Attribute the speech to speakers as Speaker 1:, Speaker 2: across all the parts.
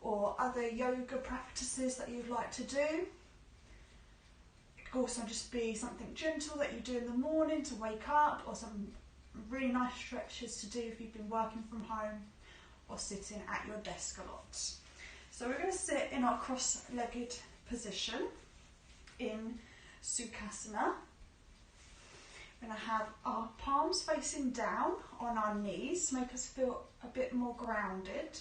Speaker 1: or other yoga practices that you'd like to do. It could also just be something gentle that you do in the morning to wake up, or some really nice stretches to do if you've been working from home or sitting at your desk a lot. So we're going to sit in our cross-legged position in Sukhasana. We're going to have our palms facing down on our knees to make us feel a bit more grounded.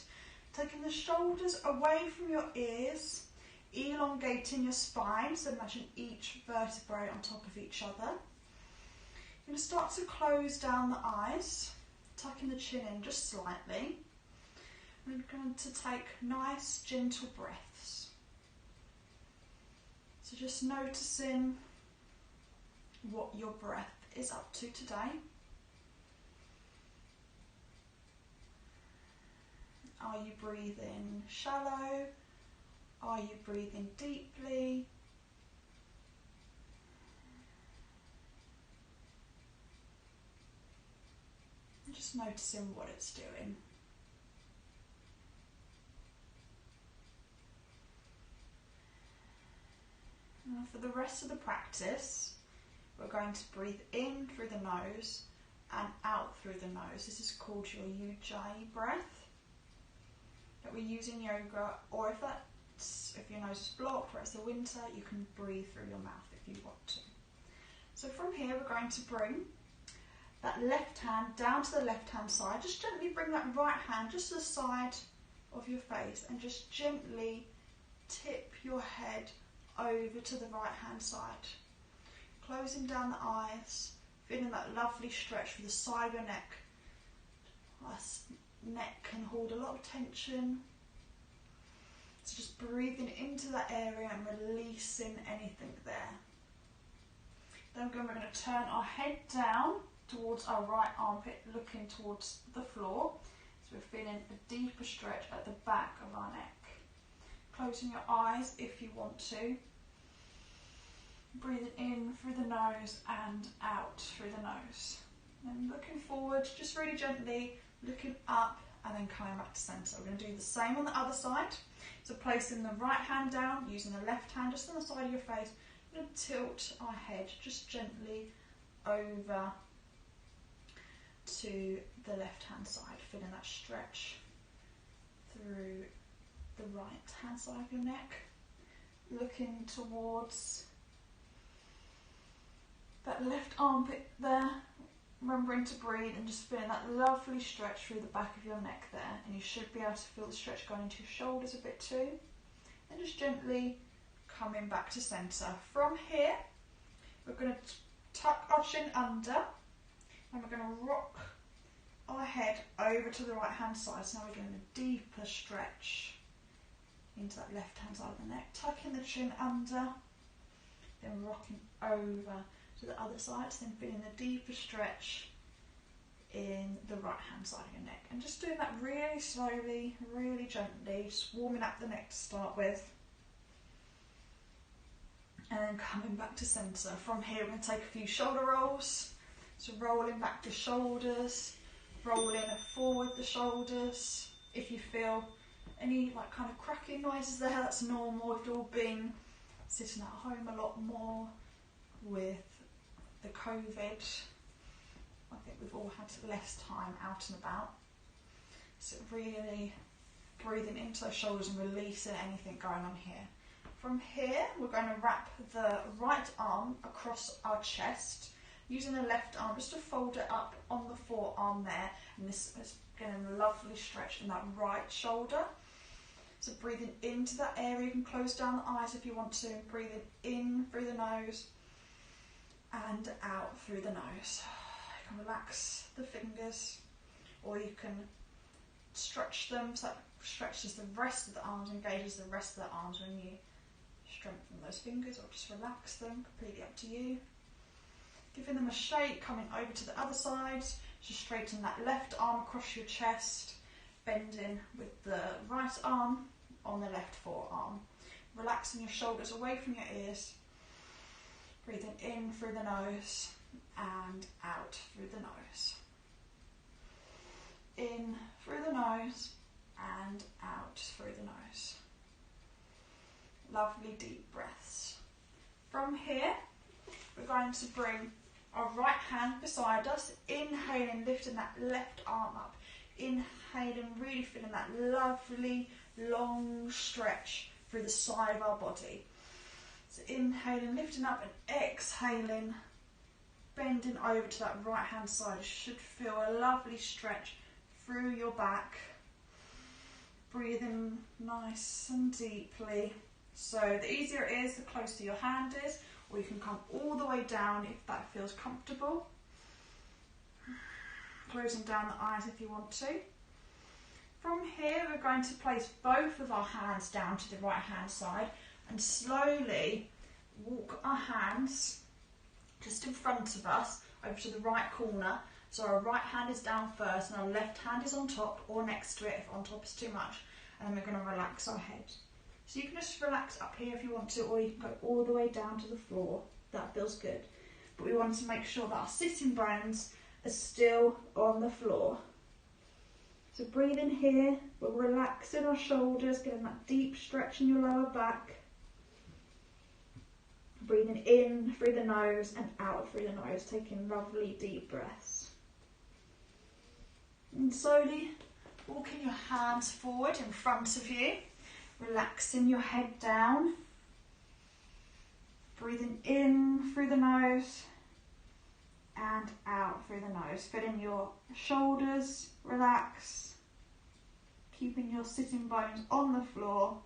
Speaker 1: Taking the shoulders away from your ears, elongating your spine, so imagine each vertebrae on top of each other. You're going to start to close down the eyes, tucking the chin in just slightly. We're going to take nice, gentle breaths. So just noticing what your breath is up to today. Are you breathing shallow? Are you breathing deeply? Just noticing what it's doing. And for the rest of the practice, we're going to breathe in through the nose and out through the nose. This is called your Ujjayi breath that we use in yoga, or if your nose is blocked or it's the winter, you can breathe through your mouth if you want to. So from here, we're going to bring that left hand down to the left hand side. Just gently bring that right hand just to the side of your face and just gently tip your head over to the right hand side. Closing down the eyes, feeling that lovely stretch through the side of your neck. Our neck can hold a lot of tension. So just breathing into that area and releasing anything there. Then we're going to turn our head down towards our right armpit, looking towards the floor. So we're feeling a deeper stretch at the back of our neck. Closing your eyes if you want to. Breathing in through the nose and out through the nose. Then looking forward, just really gently looking up and then coming back to centre. We're going to do the same on the other side. So placing the right hand down, using the left hand just on the side of your face. We're going to tilt our head just gently over to the left hand side, feeling that stretch through the right hand side of your neck. Looking towards that left armpit there, remembering to breathe and just feeling that lovely stretch through the back of your neck there, and you should be able to feel the stretch going into your shoulders a bit too, and just gently coming back to centre. From here, we're going to tuck our chin under and we're going to rock our head over to the right hand side. So now we're doing a deeper stretch into that left hand side of the neck, tucking the chin under, then rocking over to the other side, then feeling the deeper stretch in the right hand side of your neck, and just doing that really slowly, really gently, just warming up the neck to start with, and then coming back to centre. From here we're going to take a few shoulder rolls, so rolling back the shoulders, rolling forward the shoulders. If you feel any like kind of cracking noises there, that's normal. We've all been sitting at home a lot more with the COVID. I think we've all had less time out and about. So really breathing into those shoulders and releasing anything going on here. From here, we're going to wrap the right arm across our chest, using the left arm just to fold it up on the forearm there. And this is getting a lovely stretch in that right shoulder. So breathing into that area, you can close down the eyes if you want to. Breathing in through the nose and out through the nose. You can relax the fingers, or you can stretch them so that stretches the rest of the arms, engages the rest of the arms when you strengthen those fingers, or just relax them, completely up to you. Giving them a shake, coming over to the other side, just straighten that left arm across your chest, bending with the right arm on the left forearm. Relaxing your shoulders away from your ears. Breathing in through the nose and out through the nose. In through the nose and out through the nose. lovely deep breaths. From here, we're going to bring our right hand beside us, inhaling, lifting that left arm up, inhaling, really feeling that lovely long stretch through the side of our body. So inhaling, lifting up, and exhaling, bending over to that right hand side. You should feel a lovely stretch through your back. Breathing nice and deeply. So the easier it is, the closer your hand is, or you can come all the way down if that feels comfortable. Closing down the eyes if you want to. From here, we're going to place both of our hands down to the right hand side and slowly walk our hands just in front of us over to the right corner. So our right hand is down first and our left hand is on top or next to it if on top is too much. And then we're going to relax our head. So you can just relax up here if you want to, or you can go all the way down to the floor. That feels good. But we want to make sure that our sitting bones are still on the floor. So breathe in here, we're relaxing our shoulders, getting that deep stretch in your lower back. Breathing in through the nose and out through the nose, taking lovely deep breaths. And slowly walking your hands forward in front of you, relaxing your head down. Breathing in through the nose and out through the nose. Feeling your shoulders relax, keeping your sitting bones on the floor,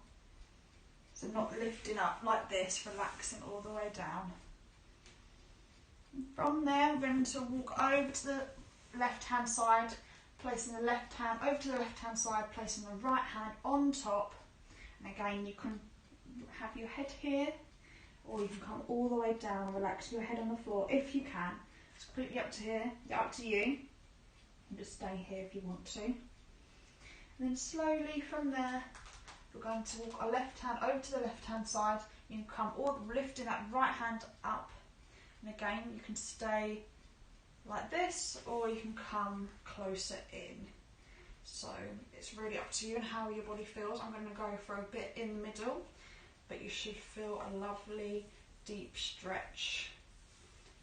Speaker 1: so not lifting up like this, relaxing all the way down. And from there, we're going to walk over to the left hand side, placing the left hand over to the left hand side, placing the right hand on top. And again, you can have your head here, or you can come all the way down and relax your head on the floor if you can. It's completely up to you. And just stay here if you want to. And then slowly from there, we're going to walk our left hand over to the left hand side. You can come all lifting that right hand up. And again, you can stay like this, or you can come closer in. So it's really up to you and how your body feels. I'm going to go for a bit in the middle, but you should feel a lovely deep stretch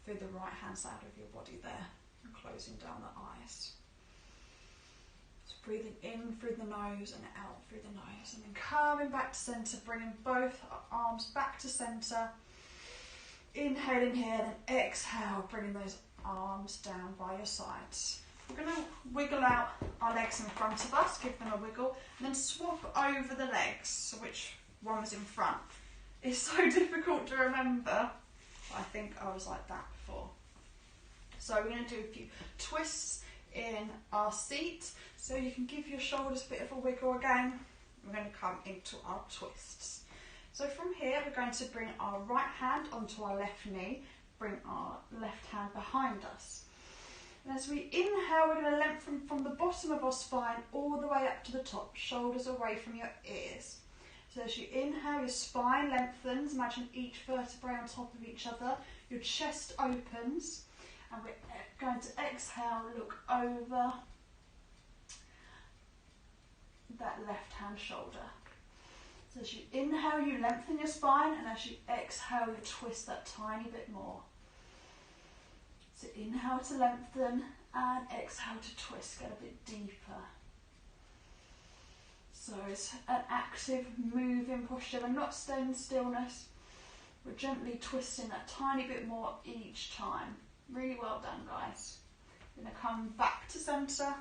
Speaker 1: through the right hand side of your body there, and closing down the eyes. So breathing in through the nose and out through the nose, and then coming back to centre, bringing both arms back to centre. Inhaling here, then exhale, bringing those arms down by your sides. We're going to wiggle out our legs in front of us, give them a wiggle, and then swap over the legs. So which one was in front? It's so difficult to remember. I think I was like that before. So we're going to do a few twists in our seat, so you can give your shoulders a bit of a wiggle again. We're going to come into our twists. So from here, we're going to bring our right hand onto our left knee, bring our left hand behind us. And as we inhale, we're going to lengthen from the bottom of our spine all the way up to the top, shoulders away from your ears. So as you inhale, your spine lengthens, imagine each vertebrae on top of each other, your chest opens, and we're going to exhale, look over that left hand shoulder. So as you inhale, you lengthen your spine, and as you exhale, you twist that tiny bit more. So inhale to lengthen, and exhale to twist, get a bit deeper. So it's an active moving posture. We're not staying in stillness. We're gently twisting that tiny bit more each time. Really well done, guys. We're going to come back to centre.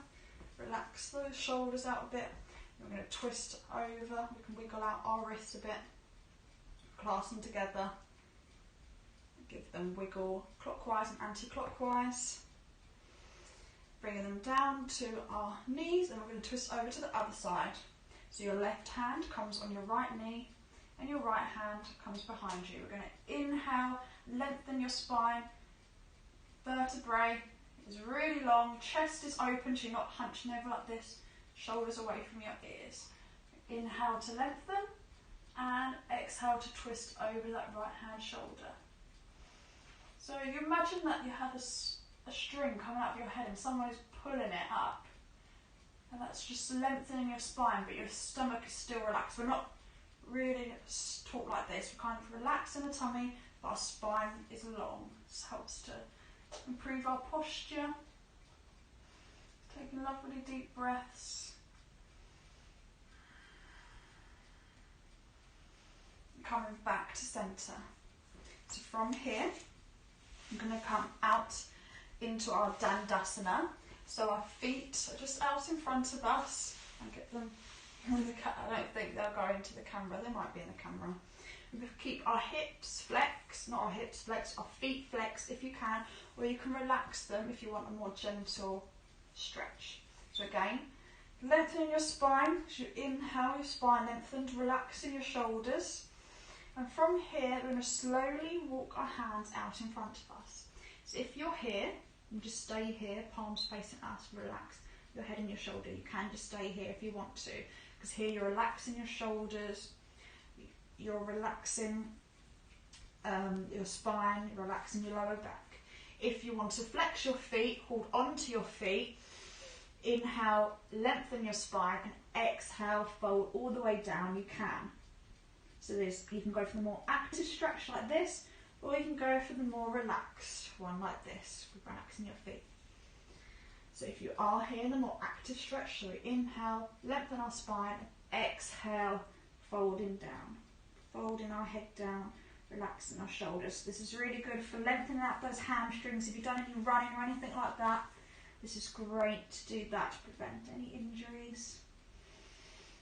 Speaker 1: Relax those shoulders out a bit. We're going to twist over. We can wiggle out our wrists a bit. Clasp them together. Give them wiggle clockwise and anti-clockwise. Bringing them down to our knees, and we're going to twist over to the other side. So your left hand comes on your right knee and your right hand comes behind you. We're going to inhale, lengthen your spine. Vertebrae is really long, chest is open, so you're not hunching over like this, shoulders away from your ears. Inhale to lengthen, and exhale to twist over that right hand shoulder. So you imagine that you have a string coming out of your head and someone is pulling it up. And that's just lengthening your spine, but your stomach is still relaxed. We're really talk like this. We're kind of relaxing the tummy, but our spine is long. This helps to improve our posture. Taking lovely deep breaths. Coming back to centre. So from here, I'm going to come out into our Dandasana. So our feet are just out in front of us. I'll get them in the I don't think they'll go into the camera. They might be in the camera. We keep our hips flexed, not our hips flexed, our feet flexed if you can, or you can relax them if you want a more gentle stretch. So again, lengthening your spine. As you inhale, your spine lengthened, relaxing your shoulders. And from here, we're going to slowly walk our hands out in front of us. So if you're here, you just stay here, palms facing us, relax your head and your shoulder. You can just stay here if you want to, because here you're relaxing your shoulders, you're relaxing your spine, you're relaxing your lower back. If you want to flex your feet, hold onto your feet, inhale, lengthen your spine, and exhale, fold all the way down, you can. So you can go for the more active stretch like this, or you can go for the more relaxed one like this, with relaxing your feet. So if you are here in the more active stretch, so inhale, lengthen our spine, exhale, folding down. Folding our head down, relaxing our shoulders. This is really good for lengthening out those hamstrings. If you've done any running or anything like that, this is great to do that to prevent any injuries.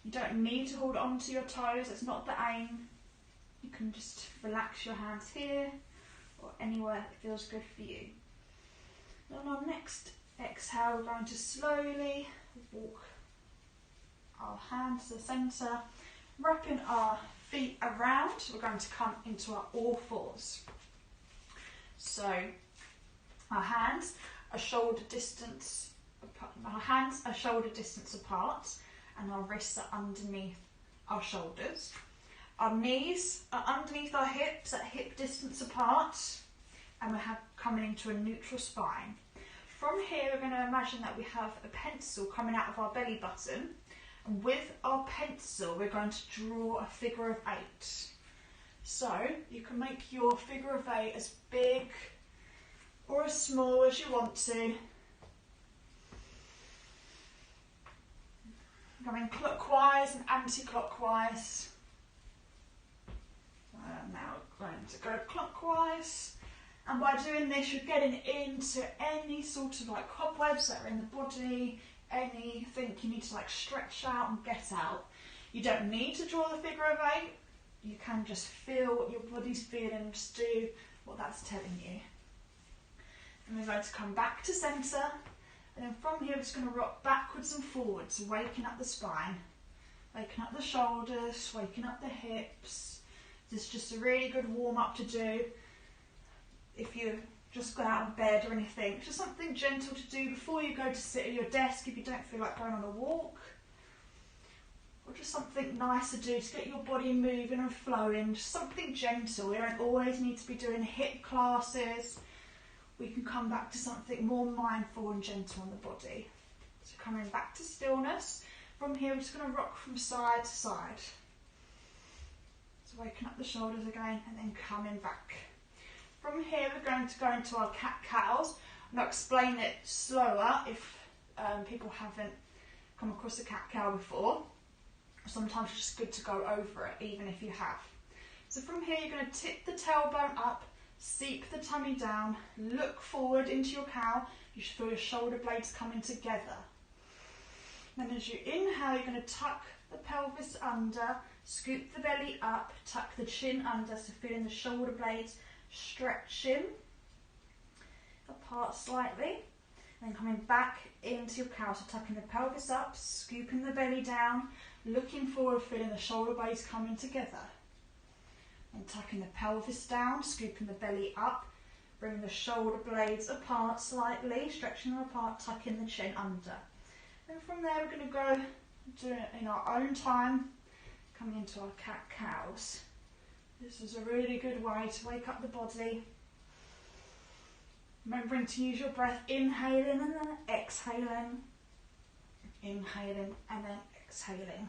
Speaker 1: You don't need to hold on to your toes, that's not the aim. You can just relax your hands here or anywhere that feels good for you. On our next exhale, we're going to slowly walk our hands to the centre, wrapping our feet around. We're going to come into our all fours. So our hands are shoulder distance apart, and our wrists are underneath our shoulders. Our knees are underneath our hips at hip distance apart, and we're coming into a neutral spine. From here, we're going to imagine that we have a pencil coming out of our belly button, and with our pencil, we're going to draw a figure of 8. So you can make your figure of 8 as big or as small as you want to. Going clockwise and anti-clockwise. Now we're going to go clockwise. And by doing this, you're getting into any sort of like cobwebs that are in the body, anything you need to like stretch out and get out. You don't need to draw the figure of 8. You can just feel what your body's feeling, just do what that's telling you. And we're going to come back to centre. And then from here, we're just going to rock backwards and forwards, waking up the spine, waking up the shoulders, waking up the hips. This is just a really good warm-up to do if you just got out of bed or anything. It's just something gentle to do before you go to sit at your desk if you don't feel like going on a walk. Or just something nice to do to get your body moving and flowing. Just something gentle. You don't always need to be doing hip classes. We can come back to something more mindful and gentle on the body. So coming back to stillness. From here, we're just going to rock from side to side. So waking up the shoulders again and then coming back. From here, we're going to go into our cat-cows. And I'll explain it slower if people haven't come across a cat-cow before. Sometimes it's just good to go over it, even if you have. So from here, you're going to tip the tailbone up, seep the tummy down, look forward into your cow. You should feel your shoulder blades coming together. Then as you inhale, you're going to tuck the pelvis under, scoop the belly up, tuck the chin under, so feeling the shoulder blades stretching apart slightly. Then coming back into your cow, so tucking the pelvis up, scooping the belly down, looking forward, feeling the shoulder blades coming together. And tucking the pelvis down, scooping the belly up, bringing the shoulder blades apart slightly, stretching them apart, tucking the chin under. And from there, we're going to go do it in our own time, coming into our cat-cows. This is a really good way to wake up the body. Remembering to use your breath, inhaling and then exhaling. Inhaling and then exhaling.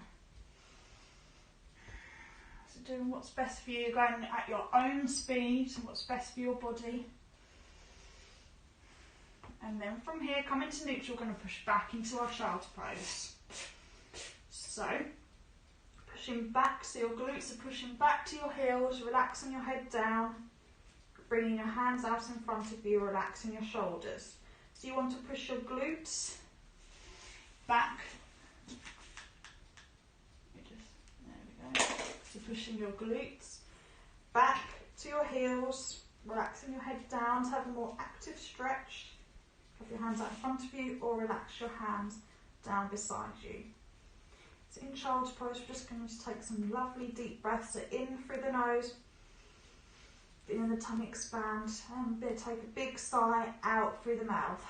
Speaker 1: doing what's best for you, going at your own speed and what's best for your body. And then from here, coming to neutral, we're going to push back into our child's pose. So, pushing back, so your glutes are pushing back to your heels, relaxing your head down, bringing your hands out in front of you, relaxing your shoulders. So you want to push your glutes back. There we go. So pushing your glutes back to your heels, relaxing your head down to have a more active stretch. Have your hands out in front of you or relax your hands down beside you. So in child's pose, we're just going to take some lovely deep breaths. So in through the nose, feeling the tummy expand, and take a big sigh out through the mouth.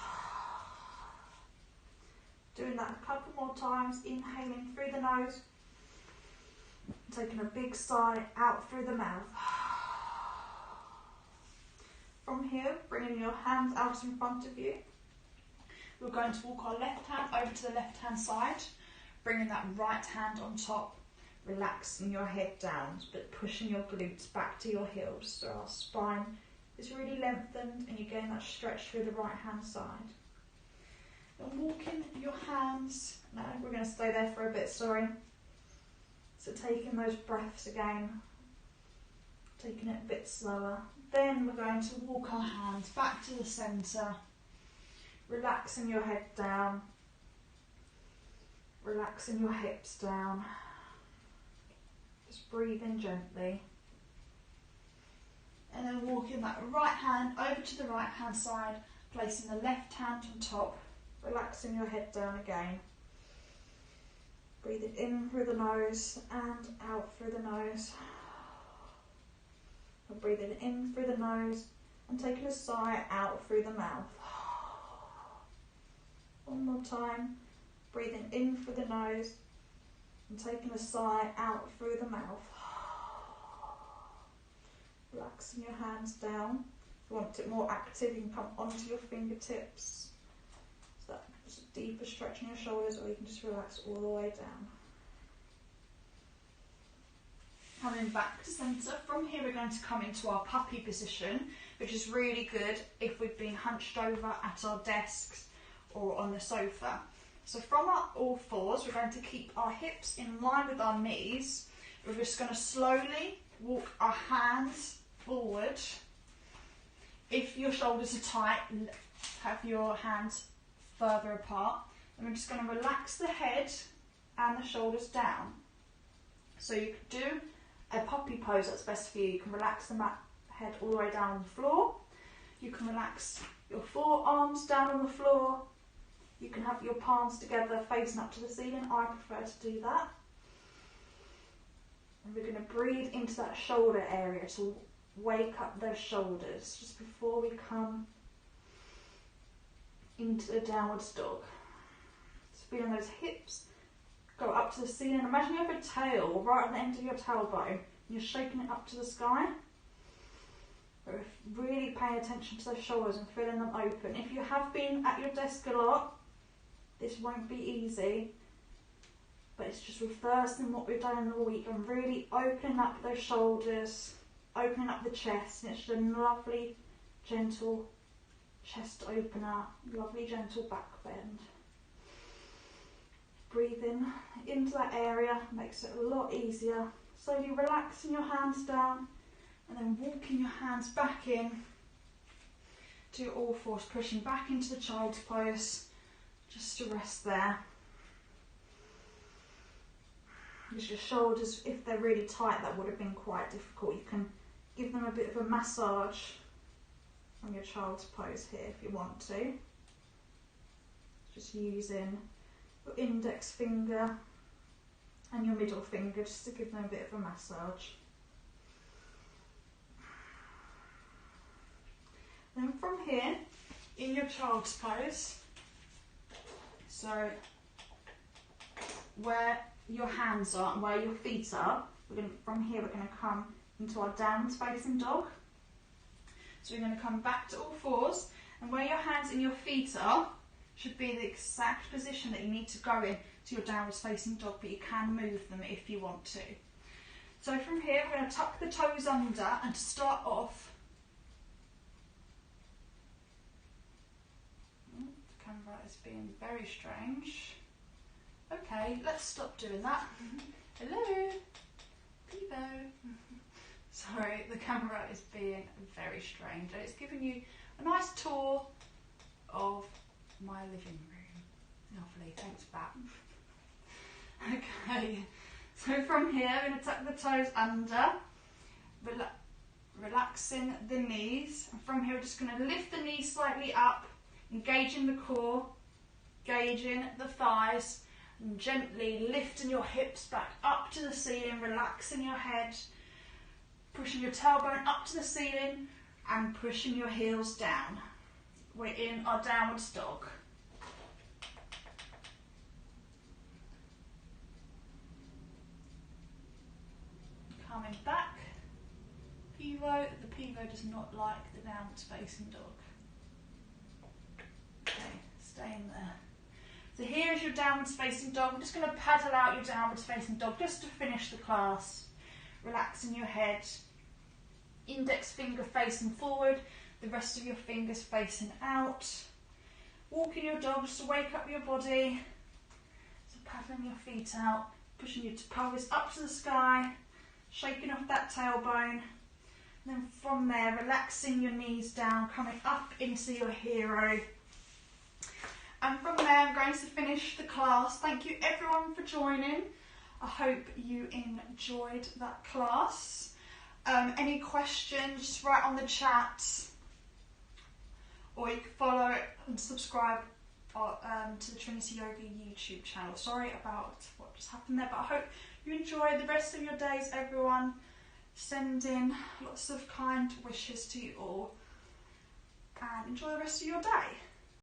Speaker 1: Doing that a couple more times, inhaling through the nose, taking a big sigh out through the mouth. From here, bringing your hands out in front of you. We're going to walk our left hand over to the left hand side, bringing that right hand on top, relaxing your head down, but pushing your glutes back to your heels. So our spine is really lengthened and you're getting that stretch through the right hand side. Then walking your hands, no, we're going to stay there for a bit, sorry. So taking those breaths again, taking it a bit slower. Then we're going to walk our hands back to the centre, relaxing your head down, relaxing your hips down. Just breathe in gently. And then walking that right hand over to the right hand side, placing the left hand on top, relaxing your head down again. Breathing in through the nose and out through the nose. And breathing in through the nose and taking a sigh out through the mouth. One more time. Breathing in through the nose and taking a sigh out through the mouth. Relaxing your hands down. If you want it more active, you can come onto your fingertips. So that's a deeper stretch in your shoulders, or you can just relax all the way down. Coming back to centre. From here we're going to come into our puppy position, which is really good if we've been hunched over at our desks or on the sofa. So from our all fours, we're going to keep our hips in line with our knees. We're just going to slowly walk our hands forward. If your shoulders are tight, have your hands further apart. And we're just going to relax the head and the shoulders down. So you can do a puppy pose that's best for you. You can relax the head all the way down on the floor. You can relax your forearms down on the floor. You can have your palms together facing up to the ceiling. I prefer to do that. And we're going to breathe into that shoulder area to wake up those shoulders just before we come into the downwards dog. So feeling those hips go up to the ceiling. Imagine you have a tail right on the end of your tailbone and you're shaking it up to the sky. We're really paying attention to those shoulders and feeling them open. If you have been at your desk a lot, this won't be easy, but it's just reversing what we've done in the week and really opening up those shoulders, opening up the chest, and it's just a lovely, gentle chest opener, lovely, gentle back bend. Breathing into that area makes it a lot easier. Slowly relaxing your hands down and then walking your hands back in to all fours, pushing back into the child's pose. Just to rest there. Just your shoulders, if they're really tight, that would have been quite difficult. You can give them a bit of a massage on your child's pose here if you want to. Just using your index finger and your middle finger just to give them a bit of a massage. Then from here, in your child's pose, so where your hands are and where your feet are, from here we're going to come into our downwards facing dog. So we're going to come back to all fours, and where your hands and your feet are should be the exact position that you need to go in to your downwards facing dog, but you can move them if you want to. So from here, we're going to tuck the toes under, and to start off, the camera is being very strange. Okay, let's stop doing that. Hello, Pivo. Sorry, the camera is being very strange, and it's giving you a nice tour of my living room. Lovely, thanks, Bat. Okay. So from here, we're going to tuck the toes under, relaxing the knees. And from here, we're just going to lift the knees slightly up, engaging the core, gauging the thighs, and gently lifting your hips back up to the ceiling, relaxing your head, pushing your tailbone up to the ceiling, and pushing your heels down. We're in our downwards dog. Coming back, Pivo. The Pivo does not like the downwards facing dog. Okay, staying there. So here is your downwards facing dog. We're just going to paddle out your downwards facing dog just to finish the class. Relaxing your head, index finger facing forward, the rest of your fingers facing out. Walking your dog just to wake up your body. So paddling your feet out, pushing your pelvis up to the sky. Shaking off that tailbone, and then from there relaxing your knees down, coming up into your hero, and from there I'm going to finish the class. Thank you everyone for joining. I hope you enjoyed that class. Any questions, just write on the chat, or you can follow it and subscribe to the Trinity Yoga YouTube channel. Sorry about what just happened there, but I hope you enjoy the rest of your days, everyone. Sending lots of kind wishes to you all, and enjoy the rest of your day.